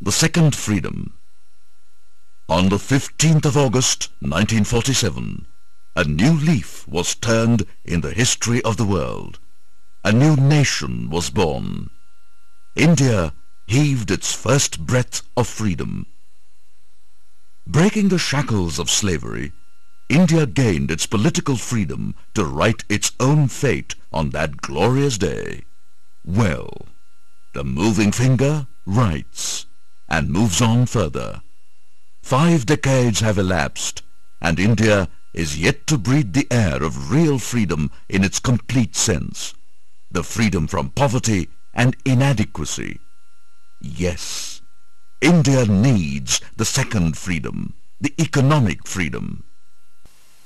The second freedom. On the 15th of August 1947, a new leaf was turned in the history of the world. A new nation was born. India heaved its first breath of freedom. Breaking the shackles of slavery, India gained its political freedom to write its own fate on that glorious day. Well, the moving finger writes and moves on further. 5 decades have elapsed, and India is yet to breathe the air of real freedom in its complete sense. The freedom from poverty and inadequacy. Yes, India needs the second freedom, the economic freedom.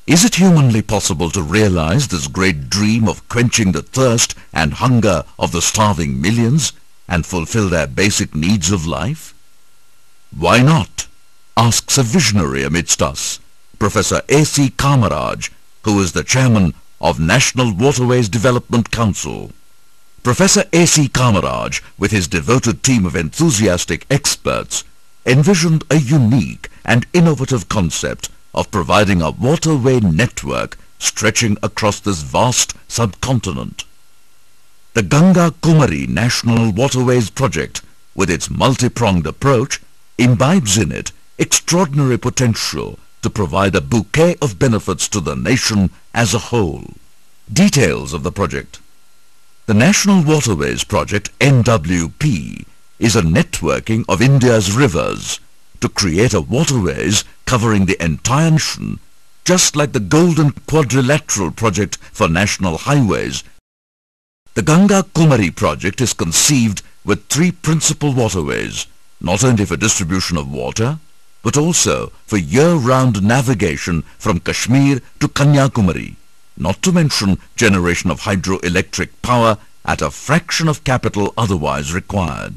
Is it humanly possible to realize this great dream of quenching the thirst and hunger of the starving millions and fulfill their basic needs of life? Why not? Asks a visionary amidst us, Professor A.C. Kamaraj, who is the chairman of National Waterways Development Council. Professor A.C. Kamaraj, with his devoted team of enthusiastic experts, envisioned a unique and innovative concept of providing a waterway network stretching across this vast subcontinent. The Ganga-Kumari National Waterways Project, with its multi-pronged approach, imbibes in it extraordinary potential to provide a bouquet of benefits to the nation as a whole. Details of the project. The National Waterways Project, NWP, is a networking of India's rivers to create a waterways covering the entire nation, just like the Golden Quadrilateral Project for National Highways. The Ganga-Kumari project is conceived with 3 principal waterways, not only for distribution of water, but also for year-round navigation from Kashmir to Kanyakumari, not to mention generation of hydroelectric power at a fraction of capital otherwise required.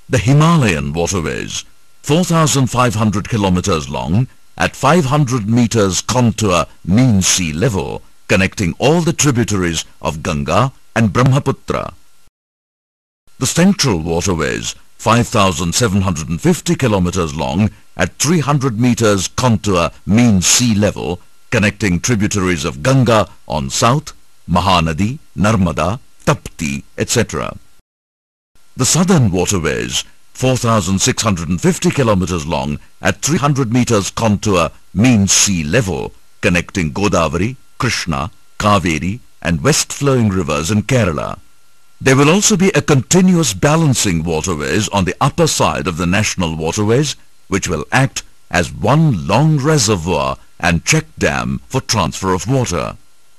The Himalayan waterways, 4,500 kilometers long, at 500 meters contour mean sea level, connecting all the tributaries of Ganga and Brahmaputra. The Central waterways, 5,750 kilometers long, at 300 meters contour mean sea level, connecting tributaries of Ganga on south, Mahanadi, Narmada, Tapti, etc. The Southern waterways, 4,650 kilometers long, at 300 meters contour mean sea level, connecting Godavari, Krishna, Kaveri and west-flowing rivers in Kerala. There will also be a continuous balancing waterways on the upper side of the national waterways, which will act as one long reservoir and check dam for transfer of water.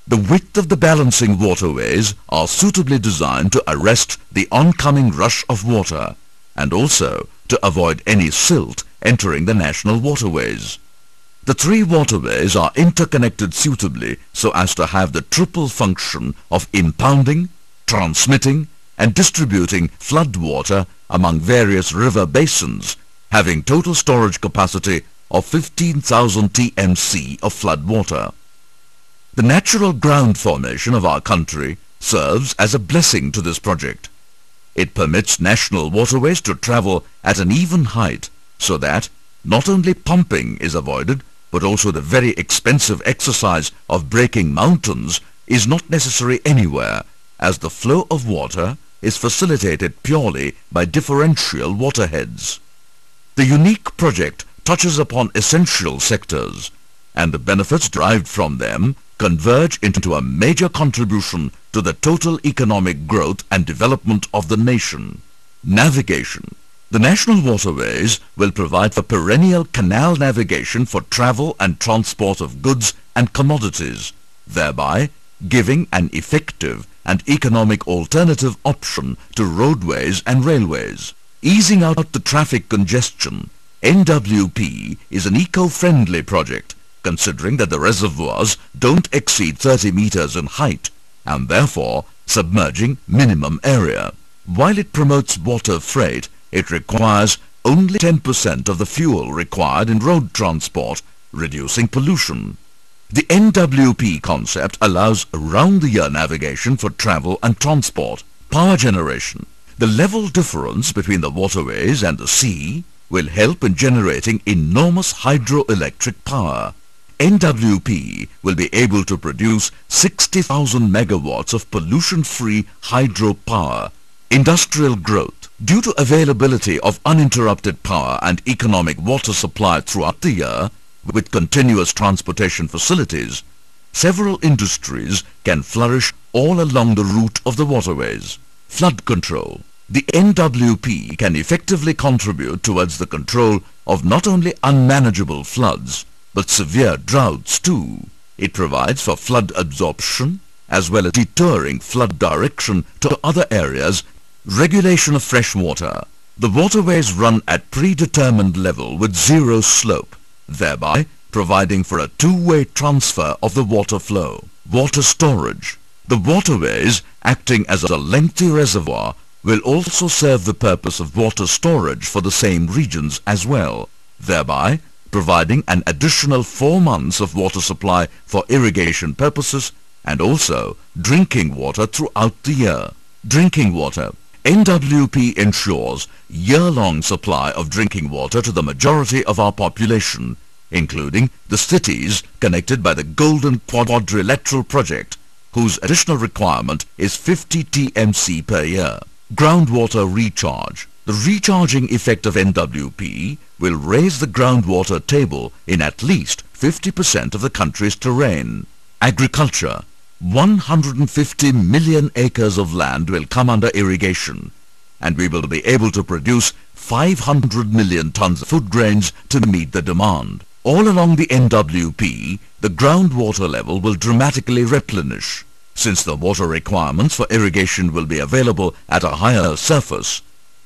The width of the balancing waterways are suitably designed to arrest the oncoming rush of water and also to avoid any silt entering the national waterways. The 3 waterways are interconnected suitably so as to have the triple function of impounding, transmitting and distributing flood water among various river basins, having total storage capacity of 15,000 TMC of flood water. The natural ground formation of our country serves as a blessing to this project. It permits national waterways to travel at an even height so that not only pumping is avoided, but also the very expensive exercise of breaking mountains is not necessary anywhere, as the flow of water is facilitated purely by differential waterheads. The unique project touches upon essential sectors, and the benefits derived from them converge into a major contribution to the total economic growth and development of the nation. Navigation. The national waterways will provide for perennial canal navigation for travel and transport of goods and commodities, thereby giving an effective and economic alternative option to roadways and railways. Easing out the traffic congestion, NWP is an eco-friendly project, considering that the reservoirs don't exceed 30 meters in height and therefore submerging minimum area. While it promotes water freight, it requires only 10% of the fuel required in road transport, reducing pollution. The NWP concept allows round-the-year navigation for travel and transport. Power generation. The level difference between the waterways and the sea will help in generating enormous hydroelectric power. NWP will be able to produce 60,000 megawatts of pollution-free hydropower. Industrial growth. Due to availability of uninterrupted power and economic water supply throughout the year, with continuous transportation facilities, several industries can flourish all along the route of the waterways. Flood control. The NWP can effectively contribute towards the control of not only unmanageable floods, but severe droughts too. It provides for flood absorption as well as deterring flood direction to other areas. Regulation of fresh water. The waterways run at predetermined level with zero slope, thereby providing for a two-way transfer of the water flow. Water storage. The waterways, acting as a lengthy reservoir, will also serve the purpose of water storage for the same regions as well, thereby providing an additional 4 months of water supply for irrigation purposes and also drinking water throughout the year. Drinking water. NWP ensures year-long supply of drinking water to the majority of our population, including the cities connected by the Golden Quadrilateral project, whose additional requirement is 50 TMC per year. Groundwater recharge. The recharging effect of NWP will raise the groundwater table in at least 50% of the country's terrain. Agriculture. 150 million acres of land will come under irrigation, and we will be able to produce 500 million tons of food grains to meet the demand. All along the NWP, the groundwater level will dramatically replenish. Since the water requirements for irrigation will be available at a higher surface,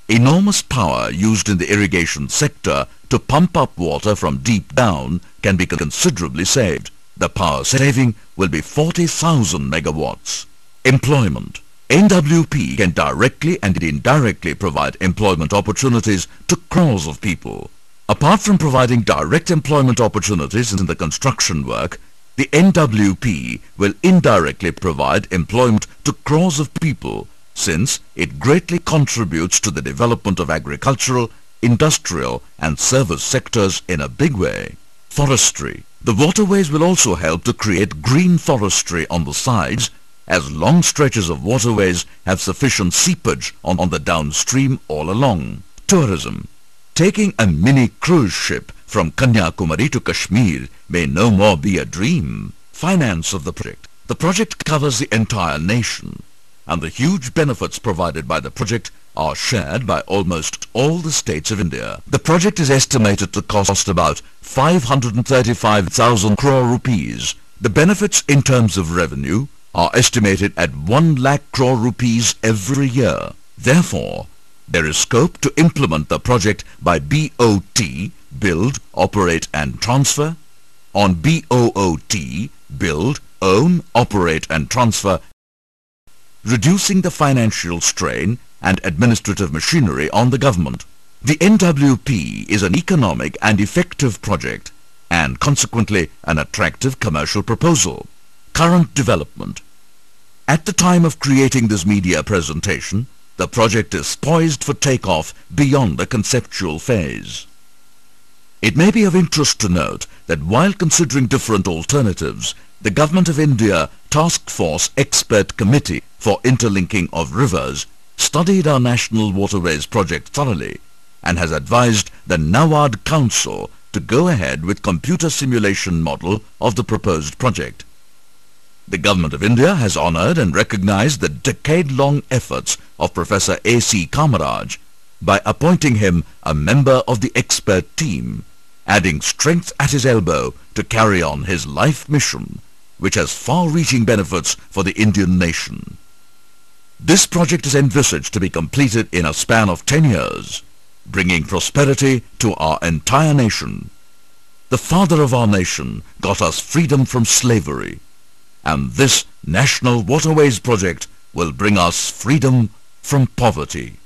enormous power used in the irrigation sector to pump up water from deep down can be considerably saved. The power saving will be 40,000 megawatts. Employment. NWP can directly and indirectly provide employment opportunities to crores of people. Apart from providing direct employment opportunities in the construction work, the NWP will indirectly provide employment to crores of people, since it greatly contributes to the development of agricultural, industrial and service sectors in a big way. Forestry. The waterways will also help to create green forestry on the sides, as long stretches of waterways have sufficient seepage on the downstream all along. Tourism. Taking a mini cruise ship from Kanyakumari to Kashmir may no more be a dream. Finance of the project. The project covers the entire nation, and the huge benefits provided by the project are shared by almost all the states of India. The project is estimated to cost about 535,000 crore rupees. The benefits in terms of revenue are estimated at 1 lakh crore rupees every year. Therefore, there is scope to implement the project by BOT, Build, Operate and Transfer, on BOOT, Build, Own, Operate and Transfer, reducing the financial strain and administrative machinery on the government. The NWP is an economic and effective project and consequently an attractive commercial proposal. Current development. At the time of creating this media presentation, the project is poised for takeoff beyond the conceptual phase. It may be of interest to note that while considering different alternatives, the Government of India Task Force Expert Committee for Interlinking of Rivers studied our National Waterways project thoroughly and has advised the NAWAD Council to go ahead with computer simulation model of the proposed project. The Government of India has honoured and recognized the decade-long efforts of Professor A.C. Kamaraj by appointing him a member of the expert team, adding strength at his elbow to carry on his life mission, which has far-reaching benefits for the Indian nation. This project is envisaged to be completed in a span of 10 years, bringing prosperity to our entire nation. The father of our nation got us freedom from slavery, and this National Waterways project will bring us freedom from poverty.